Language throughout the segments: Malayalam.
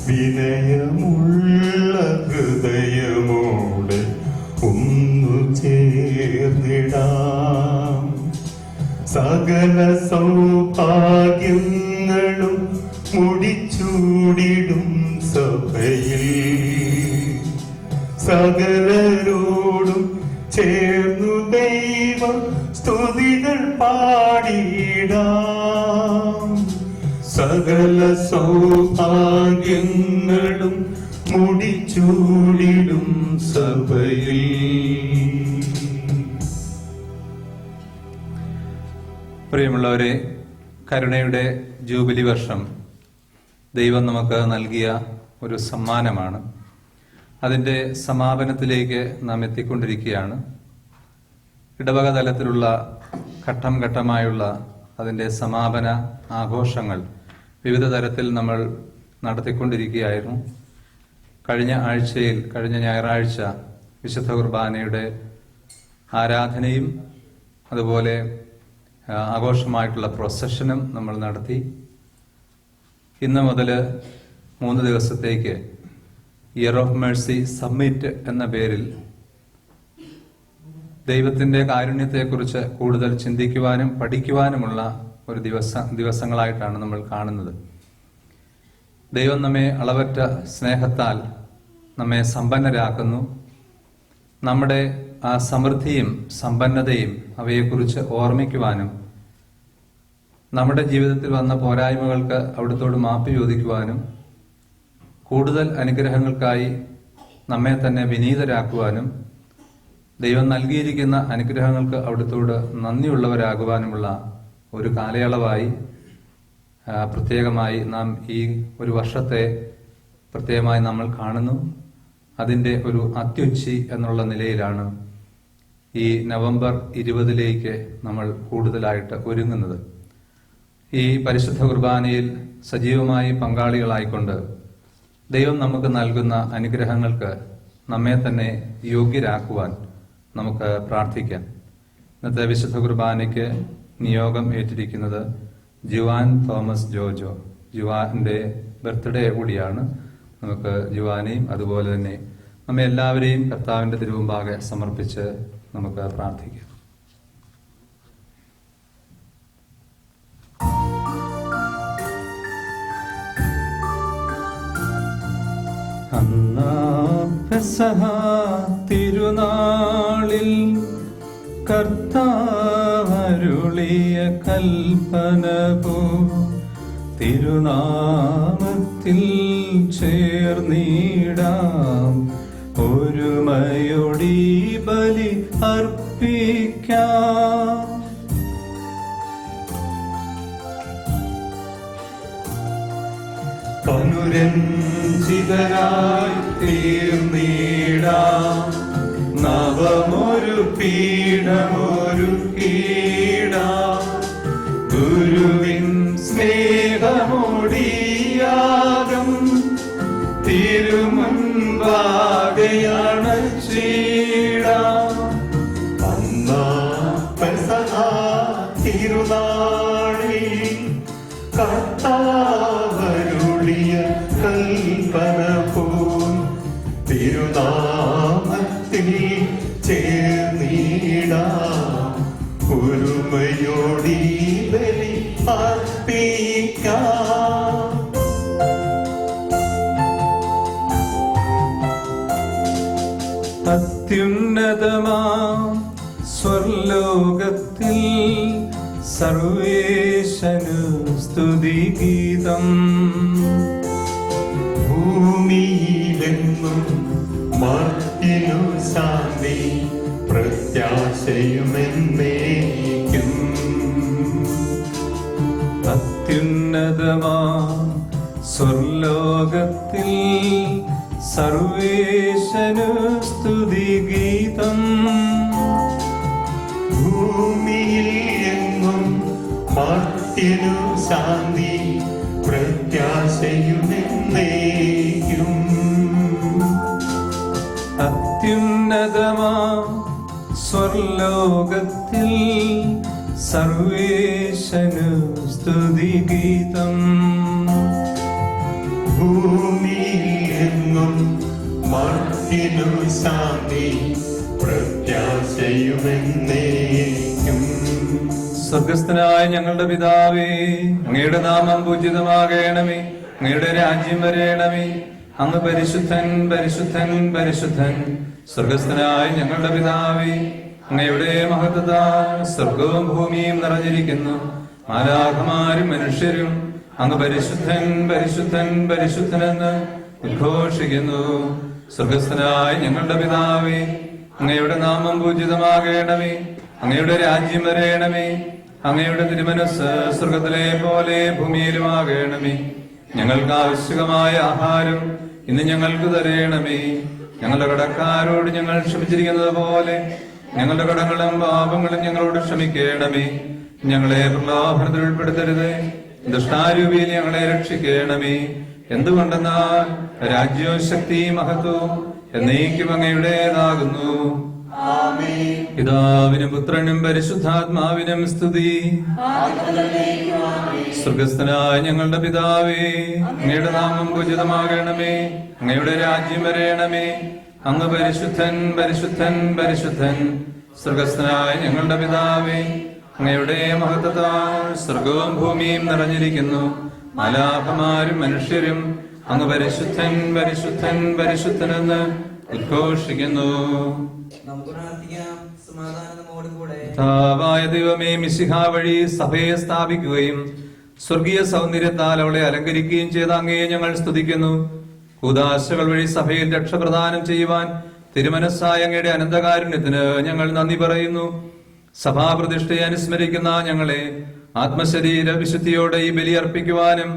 വിനയമുള്ള ഹൃദയമോടെ ഒന്നു ചേർന്നിടാം. സകല സൗഭാഗ്യങ്ങളും മുടിച്ചൂടിടും സഭയിൽ സകലരോടും ചേർന്നു ദൈവം സ്തുതികൾ പാടിടാം. സകല സൗഭാഗ്യങ്ങളും മുടിച്ചൂടിടും സഭയിൽ. പ്രിയമുള്ളവരെ, കരുണയുടെ ജൂബിലി വർഷം ദൈവം നമുക്ക് നൽകിയ ഒരു സമ്മാനമാണ്. അതിൻ്റെ സമാപനത്തിലേക്ക് നാം എത്തിക്കൊണ്ടിരിക്കുകയാണ്. ഇടവക തലത്തിലുള്ള ഘട്ടം ഘട്ടമായുള്ള അതിൻ്റെ സമാപന ആഘോഷങ്ങൾ വിവിധ തരത്തിൽ നമ്മൾ നടത്തിക്കൊണ്ടിരിക്കുകയായിരുന്നു. കഴിഞ്ഞ ഞായറാഴ്ച വിശുദ്ധ കുർബാനയുടെ ആരാധനയും അതുപോലെ ആഘോഷമായിട്ടുള്ള പ്രൊസഷനും നമ്മൾ നടത്തി. ഇന്ന് മുതൽ 3 ദിവസത്തേക്ക് ഇയർ ഓഫ് മേഴ്സി സമ്മിറ്റ് എന്ന പേരിൽ ദൈവത്തിൻ്റെ കാരുണ്യത്തെക്കുറിച്ച് കൂടുതൽ ചിന്തിക്കുവാനും പഠിക്കുവാനുമുള്ള ഒരു ദിവസങ്ങളായിട്ടാണ് നമ്മൾ കാണുന്നത്. ദൈവം നമ്മെ അളവറ്റ സ്നേഹത്താൽ നമ്മെ സമ്പന്നരാക്കുന്നു. നമ്മുടെ ആ സമൃദ്ധിയും സമ്പന്നതയും അവയെക്കുറിച്ച് ഓർമ്മിക്കുവാനും നമ്മുടെ ജീവിതത്തിൽ വന്ന പോരായ്മകൾക്ക് അവിടുത്തോട് മാപ്പ് ചോദിക്കുവാനും കൂടുതൽ അനുഗ്രഹങ്ങൾക്കായി നമ്മെ തന്നെ വിനീതരാക്കുവാനും ദൈവം നൽകിയിരിക്കുന്ന അനുഗ്രഹങ്ങൾക്ക് അവിടുത്തോട് നന്ദിയുള്ളവരാകുവാനുമുള്ള ഒരു കാലയളവായി പ്രത്യേകമായി നാം ഈ ഒരു വർഷത്തെ പ്രത്യേകമായി നമ്മൾ കാണുന്നു. അതിൻ്റെ ഒരു അത്യുച്ചി എന്നുള്ള നിലയിലാണ് ഈ നവംബർ 20 നമ്മൾ കൂടുതലായിട്ട് ഒരുങ്ങുന്നത്. ഈ പരിശുദ്ധ കുർബാനയിൽ സജീവമായി പങ്കാളികളായിക്കൊണ്ട് ദൈവം നമുക്ക് നൽകുന്ന അനുഗ്രഹങ്ങൾക്ക് നമ്മെ തന്നെ യോഗ്യരാക്കുവാൻ നമുക്ക് പ്രാർത്ഥിക്കാം. ഇന്നത്തെ വിശുദ്ധ കുർബാനയ്ക്ക് നിയോഗം ഏറ്റിരിക്കുന്നത് ജുവാൻ തോമസ് ജോജോ. ജുവാന്റെ ബർത്ത്ഡേ കൂടിയാണ്. നമുക്ക് ജുവാനെയും അതുപോലെ തന്നെ നമ്മെ എല്ലാവരെയും കർത്താവിൻ്റെ തിരുമുമ്പാകെ സമർപ്പിച്ച് നമുക്ക് പ്രാർത്ഥിക്കാം. പെസഹ തിരുനാളിൽ കർത്താവരുളിയ കൽപ്പന പോ തിരുനാമത്തിൽ ചേർന്നിടാം. ഒരുമയോടി ബലി അർപ്പിക്കാം. അനുരഞ്ജിതരായി തീർന്നിടാം. നവമൊരു പീഠമൊരുക്കിടാം. ഗുരുവിൻ സ്നേഹമൊടിയാകം തിരുമുൻപാകെയണച്ചിടാം. പെസഹ തിരുനാളിൽ കർത്താവരുളിയ കൽപ്പന പോൽ തിരുനാമത്തിൽ ചേർന്നിടാം. ഒരുമയോടി ബലി അർപ്പിക്കാം. അത്യുന്നതമാം സ്വർലോകത്തിൽ സർവേശനു സ്തുതിഗീതം. ഭൂമിയിലെങ്ങും മർത്യനു ശാന്തി പ്രത്യാശയുമെന്നേക്കും. അത്യുന്നതമാം സ്വർലോകത്തിൽ സർവേശനു സ്തുതിഗീതം. ഭൂമിയിൽ എങ്ങും മർത്യനു ശാന്തി പ്രത്യാശയുമെന്നേക്കും. അത്യുന്നതമാം സ്വർലോകത്തിൽ സർവേശനു സ്തുതിഗീതം. ഭൂമിയിൽ ഭൂമിയിൽ എങ്ങും മർത്യനു ശാന്തി പ്രത്യാശയുമെന്നേക്കും. സ്വർഗസ്ഥനായ ഞങ്ങളുടെ പിതാവേ, അങ്ങയുടെ നാമം പൂജിതമാകണമേ, അങ്ങയുടെ രാജ്യം വരേണമേ. അങ്ങ് പരിശുദ്ധൻ പരിശുദ്ധൻ പരിശുദ്ധൻ. സ്വർഗസ്ഥനായ ഞങ്ങളുടെ പിതാവേ, അങ്ങയുടെ മഹത്വത്താൽ സ്വർഗവും ഭൂമിയും നിറഞ്ഞിരിക്കുന്നു. മാലാഖമാരും മനുഷ്യരും അങ്ങ് പരിശുദ്ധൻ പരിശുദ്ധൻ പരിശുദ്ധനെന്ന് ഉദ്ഘോഷിക്കുന്നു. സ്വർഗസ്ഥനായ ഞങ്ങളുടെ പിതാവേ, അങ്ങയുടെ നാമം പൂജിതമാകണമേ, അങ്ങയുടെ രാജ്യം വരേണമേ. അങ്ങയുടെ തിരുമനസ് സ്വർഗത്തിലെ പോലെ ഭൂമിയിലുമാകണമേ. ഞങ്ങൾക്ക് ആവശ്യമായ ആഹാരം ഇന്ന് ഞങ്ങൾക്ക് തരേണമേ. ഞങ്ങളുടെ കടക്കാരോട് ഞങ്ങൾ ക്ഷമിച്ചിരിക്കുന്നത് പോലെ ഞങ്ങളുടെ കടങ്ങളും പാപങ്ങളും ഞങ്ങളോട് ക്ഷമിക്കണമേ. ഞങ്ങളെ പ്രലോഭനത്തിൽ ഉൾപ്പെടുത്തരുത്, ദുഷ്ടാരൂപിയിൽ ഞങ്ങളെ രക്ഷിക്കണമേ. എന്തുകൊണ്ടെന്നാൽ രാജ്യവും ശക്തിയും മഹത്വവും എന്നേക്കും അങ്ങയുടേതാകുന്നു. പിതാവിനും പുത്രനും പരിശുദ്ധാത്മാവിനും സ്തുതി. സ്വർഗസ്ഥനായ ഞങ്ങളുടെ പിതാവേ, അങ്ങയുടെ നാമം പൂജിതമാകണമേ, അങ്ങയുടെ രാജ്യം വരേണമേ. അങ്ങ് പരിശുദ്ധൻ പരിശുദ്ധൻ പരിശുദ്ധൻ. സ്വർഗസ്ഥനായ ഞങ്ങളുടെ പിതാവേ, അങ്ങയുടെ മഹത്വത്താൽ സ്വർഗവും ഭൂമിയും നിറഞ്ഞിരിക്കുന്നു. മാലാഖമാരും മനുഷ്യരും അങ്ങ് പരിശുദ്ധൻ പരിശുദ്ധൻ പരിശുദ്ധനെന്ന് ഉദ്ഘോഷിക്കുന്നു. കർത്താവായ ദൈവമേ, മിശിഹാ വഴി സഭയെ സ്ഥാപിക്കുകയും സ്വർഗീയ സൗന്ദര്യത്താൽ അവളെ അലങ്കരിക്കുകയും ചെയ്ത അങ്ങയെ ഞങ്ങൾ സ്തുതിക്കുന്നു. കൂദാശകൾ വഴി സഭയിൽ രക്ഷപ്രദാനം ചെയ്യുവാൻ തിരുമനസ്സായ അങ്ങയുടെ അനന്തകാരുണ്യത്തിന് ഞങ്ങൾ നന്ദി പറയുന്നു. സഭാപ്രതിഷ്ഠയെ അനുസ്മരിക്കുന്ന ഞങ്ങളെ ആത്മശരീര വിശുദ്ധിയോടെ ഈ ബലി അർപ്പിക്കുവാനും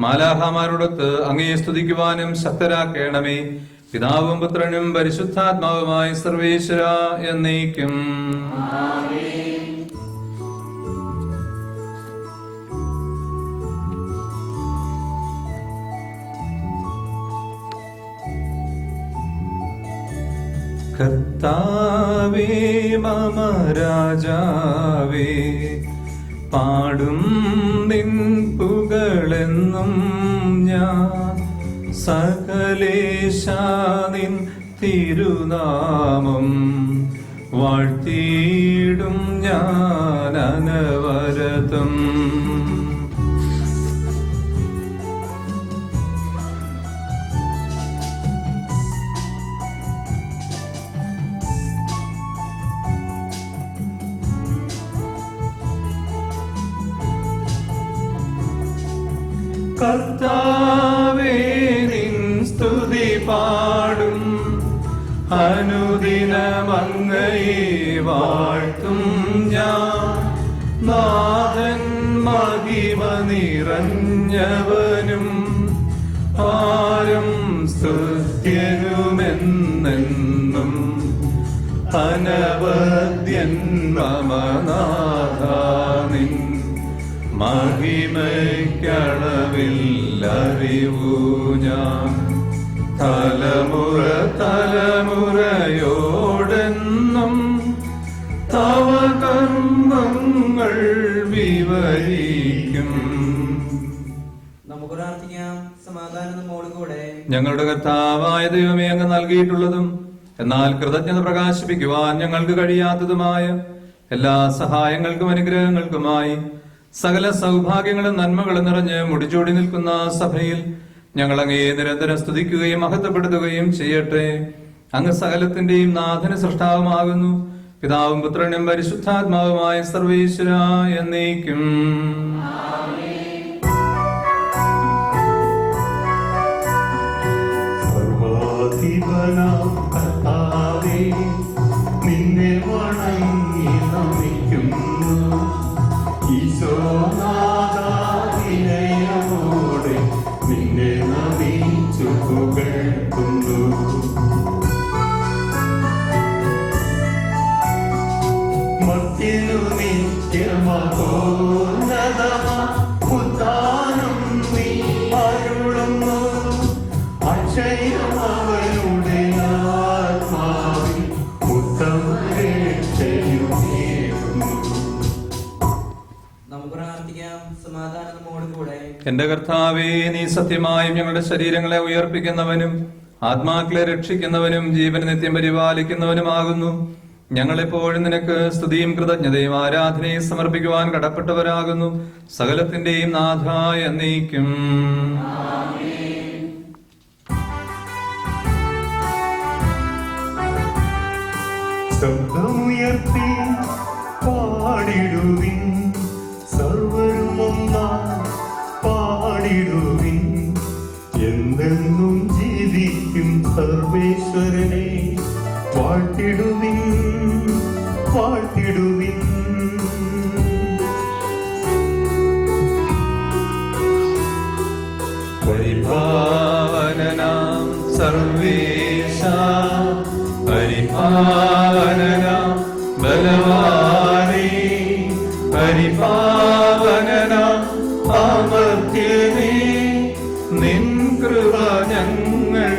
മാലാഖമാരോടൊത്ത് അങ്ങയെ സ്തുതിക്കുവാനും ശക്തരാക്കണമേ. പിതാവും പുത്രനും പരിശുദ്ധാത്മാവുമായി സർവേശ്വര എന്നേക്കും. കർത്താവേ മമ രാജാവേ, പാടും നിൻ പുകളെന്നും ഞാൻ. സകലേശാ നിൻ തിരുനാമം വാഴ്ത്തിയിടും ഞാൻ അനവരതം. കർത്താവേ നിൻ സ്തുതി പാടും, അനുദിനമങ്ങയെ വാഴ്ത്തും ഞാൻ. നാഥൻ മഹിമ നിറഞ്ഞവനും ആരും സ്തുത്യനുമെന്നെന്നും. അനവദ്യൻ മമ നാഥ നിൻ മഹിമയ്ക്കളവില്ലറിവു ഞാൻ. തലമുറ തലമുറയോടെന്നും തവ കർമ്മങ്ങൾ വിവരിക്കും. നമുക്ക് പ്രാർത്ഥിക്കാം. സമാധാനം നമ്മോട് കൂടെ. ഞങ്ങളുടെ കർത്താവായ ദൈവമേ, അങ്ങ് നൽകിയിട്ടുള്ളതും എന്നാൽ കൃതജ്ഞത പ്രകാശിപ്പിക്കുവാൻ ഞങ്ങൾക്ക് കഴിയാത്തതുമായ എല്ലാ സഹായങ്ങൾക്കും അനുഗ്രഹങ്ങൾക്കുമായി സകല സൗഭാഗ്യങ്ങളും നന്മകളും നിറഞ്ഞ് മുടിച്ചൂടി നിൽക്കുന്ന സഭയിൽ ഞങ്ങൾ അങ്ങയെ നിരന്തരം സ്തുതിക്കുകയും മഹത്വപ്പെടുത്തുകയും ചെയ്യട്ടെ. അങ്ങ് സകലത്തിന്റെയും നാഥന സൃഷ്ടാവുമാകുന്നു. പിതാവും പുത്രനും പരിശുദ്ധാത്മാവുമായ സർവേശ്വര എന്നേക്കും. സർവാധിപനാം കർത്താവേ, നിന്നെ വണങ്ങി നമിക്കുന്നു. ഈശോനാഥാവിനയമോടെ നിന്നെ നമിച്ചു പുകഴ്ത്തുന്നു. മർത്യനു നിത്യമഹോന്നതമാ ഉദ്ധാനം നീ അരുളുന്നു. അക്ഷയമവനുടെ ആത്മാവിൽ ഉത്തമരക്ഷയുമേകുന്നു. നമുക്ക് പ്രാർത്ഥിക്കാം. സമാധാനം നമ്മോട് കൂടെ. എന്റെ കർത്താവേ, നീ സത്യമായും ഞങ്ങളുടെ ശരീരങ്ങളെ ഉയർപ്പിക്കുന്നവനും ആത്മാക്കളെ രക്ഷിക്കുന്നവനും ജീവൻ നിത്യം പരിപാലിക്കുന്നവനുമാകുന്നു. ഞങ്ങളെപ്പോഴും നിനക്ക് സ്തുതിയും കൃതജ്ഞതയും ആരാധനയും സമർപ്പിക്കുവാൻ കടപ്പെട്ടവരാകുന്നു. സകലത്തിന്റെയും നാഥായ എന്നേക്കും. ശബ്ദമുയർത്തി പാടിടുവിൻ, സർവരും ഒന്നായി പാടിടുവിൻ. എന്നെന്നും ജീവിക്കും സർവേശ്വരനെ വാഴ്ത്തിടുവിൻ, വാഴ്ത്തിടുവിൻ. പരിപാവനനാം സർവേശ, പരിപാവനനാം ബലവാനേ, പരിപാവനനാം അമർത്യനേ, നിൻ കൃപ ഞങ്ങൾ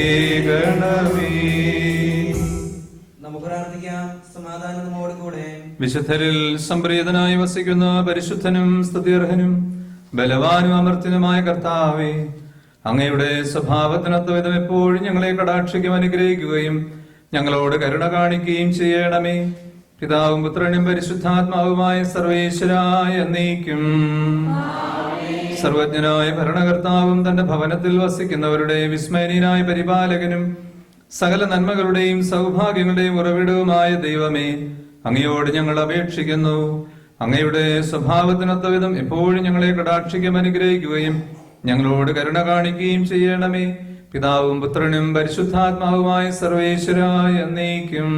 ഏകണമേ. നമുക്ക് പ്രാർത്ഥിക്കാം. സമാധാനം നമ്മോട് കൂടെ. വിശുദ്ധരിൽ സംപ്രീതനായി വസിക്കുന്ന പരിശുദ്ധനും സ്തുത്യർഹനും ബലവാനും അമർത്യനുമായ കർത്താവേ, അങ്ങയുടെ സ്വഭാവത്തിനൊത്തവിധം എപ്പോഴും ഞങ്ങളെ കടാക്ഷിക്കും അനുഗ്രഹിക്കുകയും ഞങ്ങളോട് കരുണ കാണിക്കുകയും ചെയ്യണമേ. പിതാവും പുത്രനും പരിശുദ്ധാത്മാവുമായ സർവേശ്വരായ എന്നേക്കും. സർവജ്ഞനായ ഭരണകർത്താവും തന്റെ ഭവനത്തിൽ വസിക്കുന്നവരുടെ വിസ്മയനീയനായ പരിപാലകനും സകല നന്മകളുടെയും സൗഭാഗ്യങ്ങളുടെയും ഉറവിടവുമായ ദൈവമേ, അങ്ങയോട് ഞങ്ങൾ അപേക്ഷിക്കുന്നു. അങ്ങയുടെ സ്വഭാവത്തിനൊത്തവിധം എപ്പോഴും ഞങ്ങളെ കടാക്ഷിക്കും അനുഗ്രഹിക്കുകയും ഞങ്ങളോട് കരുണ കാണിക്കുകയും ചെയ്യണമേ. പിതാവും പുത്രനും പരിശുദ്ധാത്മാവുമായ സർവേശ്വരായ എന്നേക്കും.